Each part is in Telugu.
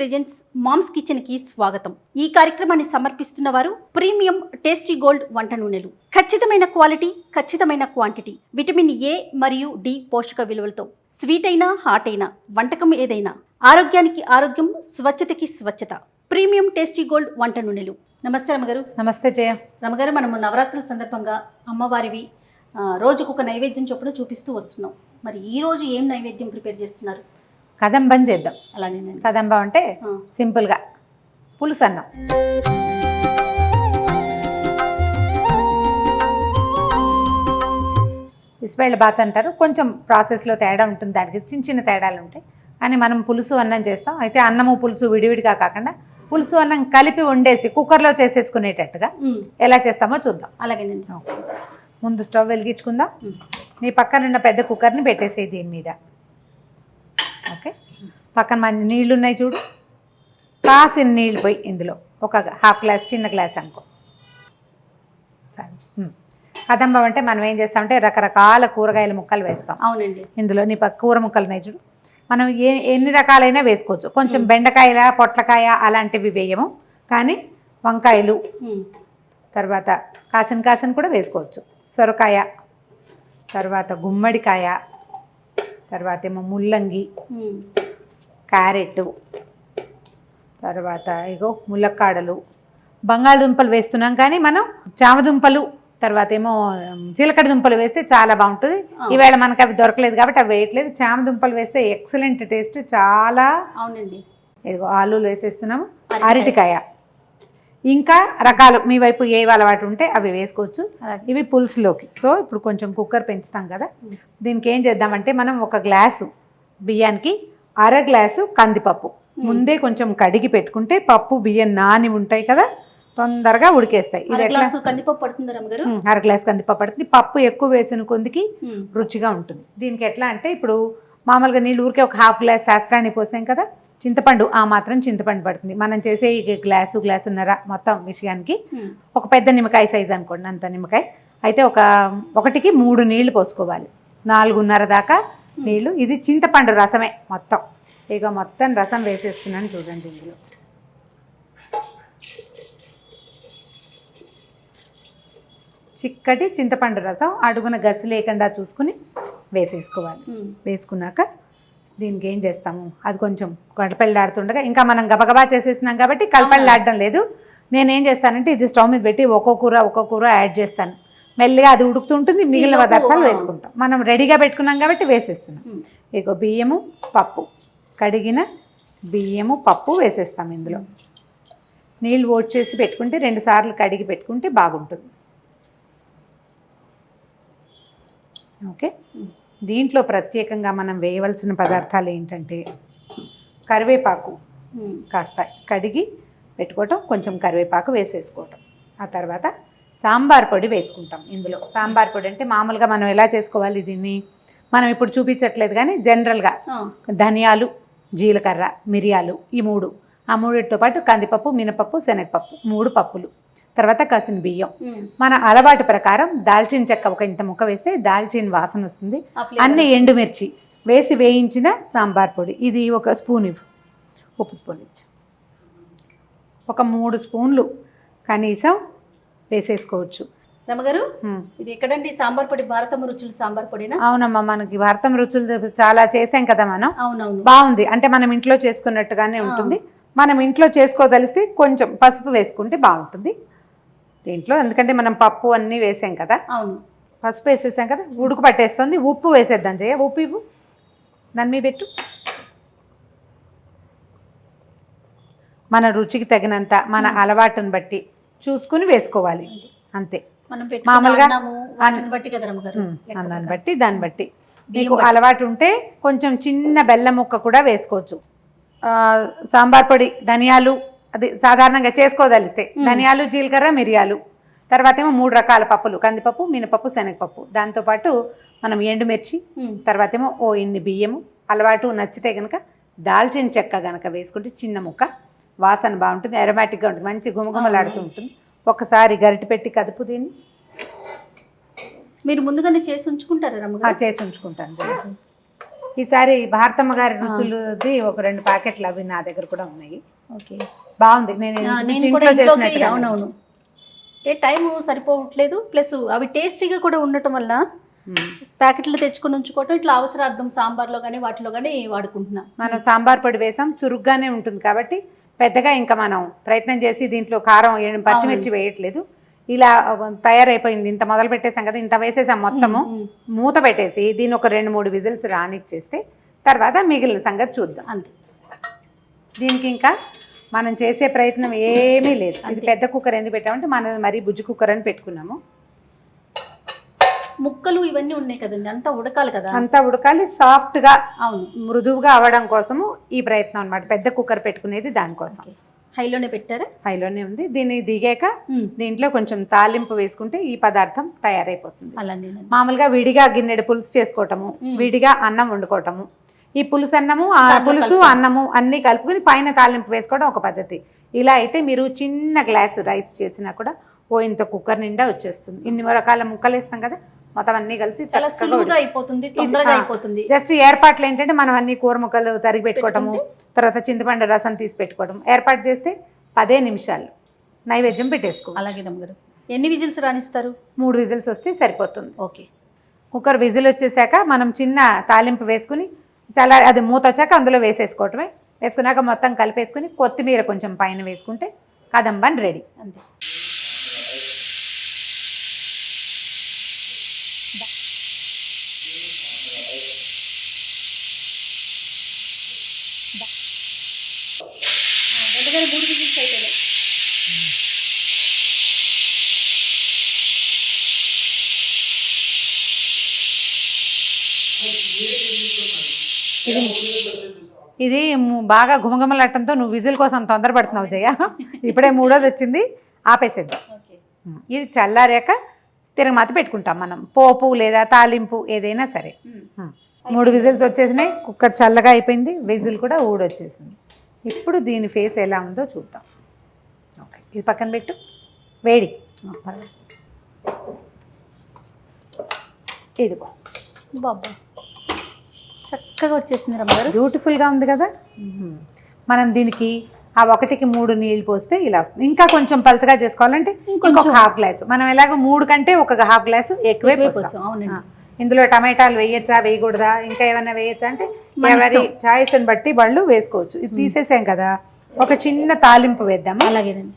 ప్రెజెంట్స్ మామ్స్ కిచెన్ కి స్వాగతం. ఈ కార్యక్రమాన్ని సమర్పిస్తున్న వారు ప్రీమియం టేస్టీ గోల్డ్ వంట నూనెలు. ఖచ్చితమైన క్వాలిటీ, ఖచ్చితమైన క్వాంటిటీ, విటమిన్ ఏ మరియు డి పోషక విలువలతో స్వీట్ అయినా హాట్ అయినా వంటకం ఏదైనా ఆరోగ్యానికి ఆరోగ్యం, స్వచ్ఛతకి స్వచ్ఛత. ప్రీమియం టేస్టీ గోల్డ్ వంట నూనెలు. నమస్తే రమగారు. నమస్తే జయ. రమగారు, మనము నవరాత్రుల సందర్భంగా అమ్మవారివి రోజుకొక నైవేద్యం చొప్పున చూపిస్తూ వస్తున్నాం. మరి ఈ రోజు ఏం నైవేద్యం ప్రిపేర్ చేస్తున్నారు? కదంబం చేద్దాం. అలానే కదంబం అంటే సింపుల్గా పులుసు అన్నం. పిసిబేళ్ళ బాత్ అంటారు. కొంచెం ప్రాసెస్లో తేడా ఉంటుంది, దానికి చిన్న చిన్న తేడాలు ఉంటాయి. కానీ మనం పులుసు అన్నం చేస్తాం. అయితే అన్నము పులుసు విడివిడిగా కాకుండా పులుసు అన్నం కలిపి వండేసి కుక్కర్లో చేసేసుకునేటట్టుగా ఎలా చేస్తామో చూద్దాం. అలాగేనండి. ముందు స్టవ్ వెలిగించుకుందాం. నీ పక్కన ఉన్న పెద్ద కుక్కర్ని పెట్టేసేయి దీని మీద. ఓకే, పక్కన మంచి నీళ్ళు ఉన్నాయి చూడు. కాసిన నీళ్ళు పోయి ఇందులో ఒక హాఫ్ గ్లాస్, చిన్న గ్లాస్ అనుకో. సరే, కదంబం అంటే మనం ఏం చేస్తామంటే రకరకాల కూరగాయల ముక్కలు వేస్తాం. అవునండి. ఇందులో నీ కూర ముక్కలు ఉన్నాయి చూడు. మనం ఎన్ని రకాలైనా వేసుకోవచ్చు. కొంచెం బెండకాయల, పొట్లకాయ అలాంటివి వేయము, కానీ వంకాయలు, తర్వాత కాసిన కూడా వేసుకోవచ్చు. సొరకాయ, తర్వాత గుమ్మడికాయ, తర్వాత ఏమో ముల్లంగి, క్యారెట్, తర్వాత ఇగో ములక్కాడలు, బంగాళదుంపలు వేస్తున్నాం. కానీ మనం చామదుంపలు, తర్వాత ఏమో జీలకర్ర దుంపలు వేస్తే చాలా బాగుంటుంది. ఈవేళ మనకు అవి దొరకలేదు కాబట్టి అవి వేయట్లేదు. చామదుంపలు వేస్తే ఎక్సలెంట్ టేస్ట్, చాలా. అవునండి. ఇదిగో ఆలూలు వేసేస్తున్నాము. అరటికాయ, ఇంకా రకాలు మీ వైపు ఏ అలవాటు ఉంటే అవి వేసుకోవచ్చు. ఇవి పులుసులోకి. సో ఇప్పుడు కొంచెం కుక్కర్ పెంచుతాం కదా, దీనికి ఏం చేద్దామంటే మనం ఒక గ్లాసు బియ్యానికి అర గ్లాసు కందిపప్పు ముందే కొంచెం కడిగి పెట్టుకుంటే పప్పు బియ్యం నాని ఉంటాయి కదా, తొందరగా ఉడికేస్తాయి. ఇది ఎట్లా? కందిపప్పు పడుతుంది రమ్మగారు. అర గ్లాస్ కందిపప్పు పడుతుంది. పప్పు ఎక్కువ వేసిన కొద్దికి రుచిగా ఉంటుంది. దీనికి ఎట్లా అంటే ఇప్పుడు మామూలుగా నీళ్ళు ఊరికే ఒక హాఫ్ గ్లాస్ శాస్త్రాన్ని పోసాం కదా, చింతపండు ఆ మాత్రం చింతపండు పడుతుంది. మనం చేసే గ్లాసున్నర మొత్తం విషయానికి ఒక పెద్ద నిమ్మకాయ సైజు అనుకోండి, అంత నిమ్మకాయ అయితే ఒకటికి 3 నీళ్లు పోసుకోవాలి. 4:30 దాకా నీళ్లు. ఇది చింతపండు రసమే మొత్తం. ఇక మొత్తం రసం వేసేస్తున్నాను చూడండి. ఇందులో చిక్కటి చింతపండు రసం అడుగున గసి లేకుండా చూసుకుని వేసేసుకోవాలి. వేసుకున్నాక దీనికి ఏం చేస్తాము, అది కొంచెం కలపల్లాడుతుండగా, ఇంకా మనం గబగబా చేసేస్తున్నాం కాబట్టి కలపల్లాడడం లేదు. నేనేం చేస్తానంటే ఇది స్టవ్ మీద పెట్టి ఒక్కో కూర యాడ్ చేస్తాను. మెల్లిగా అది ఉడుకుతుంటుంది, మిగిలిన పదార్థాలు వేసుకుంటాం. మనం రెడీగా పెట్టుకున్నాం కాబట్టి వేసేస్తున్నాం. ఇక బియ్యము, పప్పు, కడిగిన బియ్యము, పప్పు వేసేస్తాం. ఇందులో నీళ్ళు ఓట్ చేసి పెట్టుకుంటే 2 సార్లు కడిగి పెట్టుకుంటే బాగుంటుంది. ఓకే, దీంట్లో ప్రత్యేకంగా మనం వేయవలసిన పదార్థాలు ఏంటంటే కరివేపాకు కాస్త కడిగి పెట్టుకోవటం, కొంచెం కరివేపాకు వేసేసుకోవటం. ఆ తర్వాత సాంబార్ పొడి వేసుకుంటాం. ఇందులో సాంబార్ పొడి అంటే మామూలుగా మనం ఎలా చేసుకోవాలి దీన్ని మనం ఇప్పుడు చూపించట్లేదు, కానీ జనరల్గా ధనియాలు, జీలకర్ర, మిరియాలు, ఈ 3, ఆ 3తో పాటు కందిపప్పు, మినపప్పు, శనగపప్పు, 3 పప్పులు, తర్వాత కసిన బియ్యం. మన అలవాటు ప్రకారం దాల్చిన చెక్క ఒక ఇంత ముక్క వేస్తే దాల్చిన వాసన వస్తుంది. అన్ని ఎండుమిర్చి వేసి వేయించిన సాంబార్ పొడి. ఇది 1 స్పూన్ ఇవ్వు, ఉప్పు స్పూన్ ఇచ్చి ఒక 3 స్పూన్లు కనీసం వేసేసుకోవచ్చు. రమగారు, ఇది ఎక్కడండి సాంబార్ పొడి? భారతం రుచులు సాంబార్ పొడినా? అవునమ్మా, మనకి భారతం రుచులు చాలా చేసాం కదా మనం. అవునవును, బాగుంది. అంటే మనం ఇంట్లో చేసుకున్నట్టుగానే ఉంటుంది. మనం ఇంట్లో చేసుకోదలిస్తే కొంచెం పసుపు వేసుకుంటే బాగుంటుంది దీంట్లో, ఎందుకంటే మనం పప్పు అన్నీ వేసాం కదా. అవును, పసుపు వేసేసాం కదా, ఉడుకు పట్టేస్తుంది. ఉప్పు వేసేద్దాం. చేయ ఉప్పు ఇవ్వు, దాని మీద పెట్టు. మన రుచికి తగినంత, మన అలవాటుని బట్టి చూసుకుని వేసుకోవాలి అంతే. మామూలుగా అన్నాన్ని బట్టి దాన్ని బట్టి మీకు అలవాటు ఉంటే కొంచెం చిన్న బెల్లం ముక్క కూడా వేసుకోవచ్చు. సాంబార్ పొడి, ధనియాలు, అది సాధారణంగా చేసుకోదలిస్తే ధనియాలు, జీలకర్ర, మిరియాలు, తర్వాత ఏమో 3 రకాల పప్పులు, కందిపప్పు, మినపప్పు, శనగపప్పు, దాంతోపాటు మనం ఎండుమిర్చి, తర్వాత ఏమో ఇన్ని బియ్యము, అలవాటు నచ్చితే కనుక దాల్చిన చెక్క కనుక వేసుకుంటే చిన్న ముక్క, వాసన బాగుంటుంది, అరోమాటిక్గా ఉంటుంది, మంచి గుమగుమలాడుతూ ఉంటుంది. ఒకసారి గరిటె పెట్టి కదుపు దీన్ని. మీరు ముందుగానే చేసి ఉంచుకుంటారా రమ్మగారు? చేసి ఉంచుకుంటాను. ఈసారి భారతమ్మ గారి రుచులది ఒక 2 ప్యాకెట్లు అవి నా దగ్గర కూడా ఉన్నాయి. ఓకే, బాగుంది. నేను ఇంట్లో చేసినట్టు. అవునవును, టైం సరిపోవట్లేదు, ప్లస్ అవి టేస్టీగా కూడా ఉండటం వల్ల ప్యాకెట్లు తెచ్చుకొని ఉంచుకోవటం, ఇట్లా అవసరార్థం సాంబార్లో కానీ వాటిలో కానీ వాడుకుంటున్నాం. మనం సాంబార్ పొడి వేసాం, చురుగ్గానే ఉంటుంది కాబట్టి పెద్దగా ఇంకా మనం ప్రయత్నం చేసి దీంట్లో కారం, పచ్చిమిర్చి వేయట్లేదు. ఇలా తయారైపోయింది. ఇంత మొదలు పెట్టేసాం కదా, ఇంత వేసేసాం మొత్తము. మూత పెట్టేసి దీన్ని ఒక 2-3 విజిల్స్ రానిచ్చేస్తే తర్వాత మిగిలిన సంగతి చూద్దాం. అంతే. దీనికి ఇంకా మనం చేసే ప్రయత్నం ఏమీ లేదు. ఇది పెద్ద కుక్కర్ ఎందుకు పెట్టామంటే మనం మరీ బుజ్జి కుక్కర్ అని పెట్టుకున్నాము. ముక్కలు ఇవన్నీ ఉన్నాయి కదండి, అంతా ఉడకాలి కదా, అంతా ఉడకాలి, సాఫ్ట్గా, అవును, మృదువుగా అవ్వడం కోసము ఈ ప్రయత్నం అనమాట. పెద్ద కుక్కర్ పెట్టుకునేది దానికోసం. హైలోనే పెట్టారా? హైలోనే ఉంది. దీన్ని దిగాక దీంట్లో కొంచెం తాలింపు వేసుకుంటే ఈ పదార్థం తయారైపోతుంది. అలానే మామూలుగా విడిగా గిన్నెడు పులుసు చేసుకోవటము, విడిగా అన్నం వండుకోవటము, ఈ పులుసు అన్నము, ఆ పులుసు అన్నము అన్నీ కలుపుకొని పైన తాలింపు వేసుకోవడం ఒక పద్ధతి. ఇలా అయితే మీరు చిన్న గ్లాసు రైస్ చేసినా కూడా ఇంత కుక్కర్ నిండా వచ్చేస్తుంది. ఇన్ని రకాల ముక్కలు వేస్తాం కదా, మొత్తం అన్ని కలిసి సులువుగా అయిపోతుంది, తొందరగా అయిపోతుంది. జస్ట్ ఏర్పాట్లు ఏంటంటే మనం అన్ని కూర ముక్కలు తరిగి పెట్టుకోవటము, తర్వాత చింతపండు రసం తీసి పెట్టుకోవడం, ఏర్పాటు చేస్తే 10 నిమిషాలు నైవేద్యం పెట్టేసుకో. అలాగే నమ్మగారు. ఎన్ని విజిల్స్ రాణిస్తారు? 3 విజిల్స్ వస్తే సరిపోతుంది. ఓకే. కుక్కర్ విజిల్ వచ్చేసాక మనం చిన్న తాలింపు వేసుకుని అది మూత వచ్చాక అందులో వేసేసుకోవటమే. వేసుకున్నాక మొత్తం కలిపేసుకుని కొత్తిమీర కొంచెం పైన వేసుకుంటే కదంబం రెడీ. అంతే. ఇది బాగా గుమగుమలాటంతో నువ్వు విజిల్ కోసం తొందరపడుతున్నావు జయ. ఇప్పుడే 3వది వచ్చింది, ఆపేసేద్దాం. ఇది చల్లారాక తిరగమాత పెట్టుకుంటాం మనం, పోపు లేదా తాలింపు ఏదైనా సరే. 3 విజిల్స్ వచ్చేసినాయి, కుక్కర్ చల్లగా అయిపోయింది, విజిల్ కూడా ఊడొచ్చేసింది. ఇప్పుడు దీని ఫేస్ ఎలా ఉందో చూద్దాం. ఓకే, ఇది పక్కన పెట్టు. వేడి ఇదిగో బాబా, చక్కగా వచ్చేసింది రమ్మగారు. బ్యూటిఫుల్గా ఉంది కదా. మనం దీనికి ఆ 1కి 3 నీళ్ళు పోస్తే ఇలా వస్తుంది. ఇంకా కొంచెం పలచగా చేసుకోవాలంటే ఇంకొక ½ గ్లాసు. మనం ఎలాగో 3 కంటే ఒక ½ గ్లాసు ఎక్కువే పోస్తాం. ఇందులో టమాటాలు వేయచ్చా వేయకూడదా, ఇంకా ఏమైనా వేయచ్చా అంటే ఎవరి చాయిస్ని బట్టి వాళ్ళు వేసుకోవచ్చు. ఇది తీసేసాం కదా, ఒక చిన్న తాలింపు వేద్దాము. అలాగేనండి.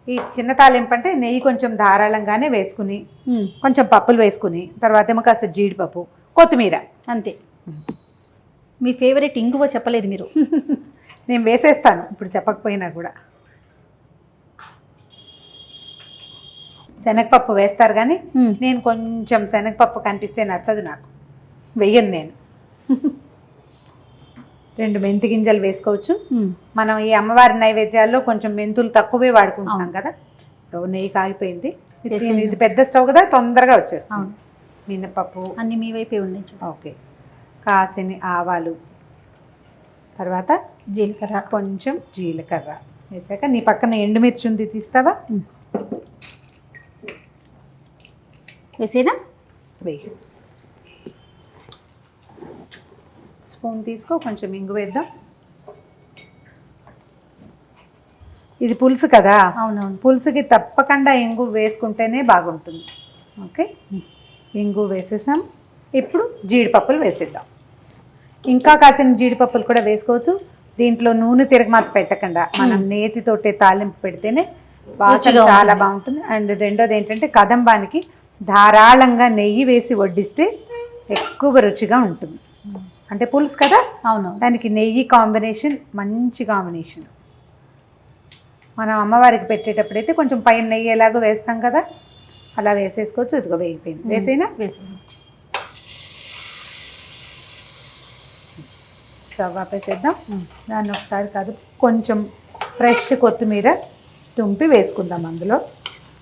ఈ చిన్న తాలింపు అంటే నెయ్యి కొంచెం ధారాళంగానే వేసుకుని, కొంచెం పప్పులు వేసుకుని, తర్వాత ఏమో కాస్త జీడిపప్పు, కొత్తిమీర, అంతే. మీ ఫేవరెట్ ఇంగువ చెప్పలేదు మీరు. నేను వేసేస్తాను ఇప్పుడు చెప్పకపోయినా కూడా. శనగపప్పు వేస్తారు కానీ నేను కొంచెం శనగపప్పు కనిపిస్తే నచ్చదు నాకు, వెయ్యను నేను. 2 మెంతి గింజలు వేసుకోవచ్చు. మనం ఈ అమ్మవారి నైవేద్యాల్లో కొంచెం మెంతులు తక్కువే వాడుకుంటున్నాం కదా. సో నెయ్యి కాగిపోయింది. ఇది పెద్ద స్టవ్ కదా, తొందరగా వచ్చేస్తుంది. మినపప్పు అన్ని మీ వైపే ఉన్నాయి. ఓకే. కాసిని ఆవాలు, తర్వాత జీలకర్ర, కొంచెం జీలకర్ర వేసాక నీ పక్కన ఎండుమిర్చి ఉంది, తీస్తావా? వేసేనా? వెయ్యి. స్పూన్ తీసుకో, కొంచెం ఇంగు వేద్దాం. ఇది పులుసు కదా, అవునవును, పులుసుకి తప్పకుండా ఇంగు వేసుకుంటేనే బాగుంటుంది. ఓకే, ఇంగు వేసేసాం. ఇప్పుడు జీడిపప్పులు వేసేద్దాం. ఇంకా కాసిన జీడిపప్పులు కూడా వేసుకోవచ్చు. దీంట్లో నూనె తిరగమాత పెట్టకుండా మనం నేతితోటే తాలింపు పెడితేనే వాసన చాలా బాగుంటుంది. అండ్ రెండోది ఏంటంటే కదంబానికి ధారాళంగా నెయ్యి వేసి వడ్డిస్తే ఎక్కువ రుచిగా ఉంటుంది. అంటే పులుసు కదా, అవును, దానికి నెయ్యి కాంబినేషన్ మంచి కాంబినేషన్. మనం అమ్మవారికి పెట్టేటప్పుడైతే కొంచెం పైన నెయ్యి ఎలాగో వేస్తాం కదా, అలా వేసేసుకోవచ్చు. ఇదిగో వేగిపోయింది. వేసేనా? వేసేనా. స్టవ్ ఆపేసేద్దాం. దాన్ని ఒకసారి కాదు, కొంచెం ఫ్రెష్ కొత్తిమీర తుంపి వేసుకుందాం అందులో.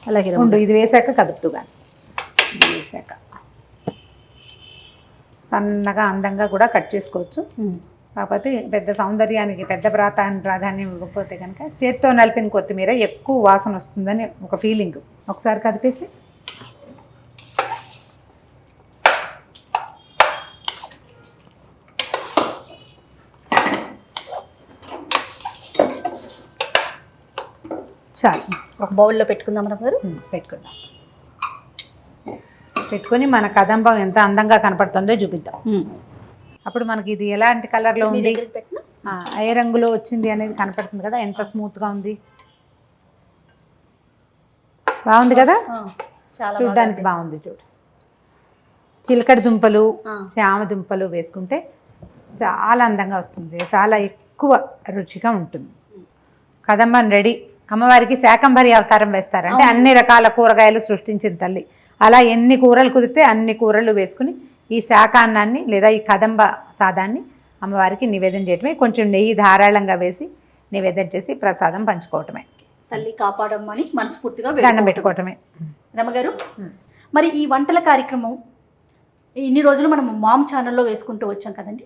అలాగే ఉండు, ఇది వేసాక కదుపుతూ కానీ వేసాక సన్నగా అందంగా కూడా కట్ చేసుకోవచ్చు. కాకపోతే పెద్ద సౌందర్యానికి పెద్ద ప్రాధాన్యం ఇవ్వకపోతే కనుక చేత్తో నలిపిన కొత్తిమీర ఎక్కువ వాసన వస్తుందని ఒక ఫీలింగ్. ఒకసారి కదిపేసి చాలు. ఒక బౌల్లో పెట్టుకుందాం రమ్మగారు. పెట్టుకుందాం. పెట్టుకొని మన కదంబం ఎంత అందంగా కనపడుతుందో చూపిద్దాం. అప్పుడు మనకి ఇది ఎలాంటి కలర్లో ఉంది, ఏ రంగులో వచ్చింది అనేది కనపడుతుంది కదా. ఎంత స్మూత్గా ఉంది, బాగుంది కదా, చూడ్డానికి బాగుంది. చూడు, చిలకడ దుంపలు, చామ దుంపలు వేసుకుంటే చాలా అందంగా వస్తుంది, చాలా ఎక్కువ రుచిగా ఉంటుంది. కదంబం రెడీ. అమ్మవారికి శాకంభరి అవతారం వేస్తారంటే అన్ని రకాల కూరగాయలు సృష్టించిన తల్లి. అలా ఎన్ని కూరలు కుదిరితే అన్ని కూరలు వేసుకుని ఈ శాకాన్నాన్ని లేదా ఈ కదంబ సాదాన్ని అమ్మవారికి నివేదన చేయటమే. కొంచెం నెయ్యి ధారాళంగా వేసి నివేదన చేసి ప్రసాదం పంచుకోవటమే. తల్లి కాపాడమ్మని మనస్ఫూర్తిగా దండం పెట్టుకోవటమే. రమ్మగారు, మరి ఈ వంటల కార్యక్రమం ఇన్ని రోజులు మనం మామ్ ఛానల్లో వేసుకుంటూ వచ్చాం కదండి.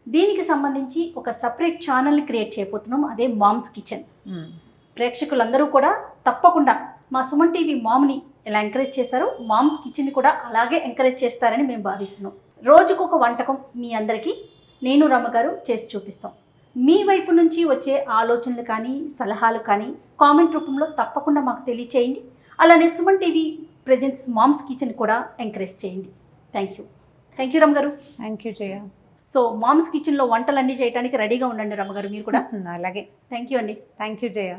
దీనికి సంబంధించి ఒక సపరేట్ ఛానల్ని క్రియేట్ చేయబోతున్నాం, అదే మామ్స్ కిచెన్. ప్రేక్షకులందరూ కూడా తప్పకుండా మా సుమన్ టీవీ మామ్ని ఎలా ఎంకరేజ్ చేశారో మామ్స్ కిచెన్ని కూడా అలాగే ఎంకరేజ్ చేస్తారని మేము భావిస్తున్నాం. రోజుకొక వంటకం మీ అందరికీ నేను రమ్మగారు చేసి చూపిస్తాం. మీ వైపు నుంచి వచ్చే ఆలోచనలు కానీ సలహాలు కానీ కామెంట్ రూపంలో తప్పకుండా మాకు తెలియచేయండి. అలానే Suman TV presents mom's kitchen కూడా ఎంకరేజ్ చేయండి. థ్యాంక్ యూ రమ్మగారు. Thank you Jaya. So mom's కిచెన్లో వంటలన్నీ చేయడానికి రెడీగా ఉండండి రమ్మగారు మీరు కూడా. అలాగే. థ్యాంక్ యూ అండి. Thank you Jaya.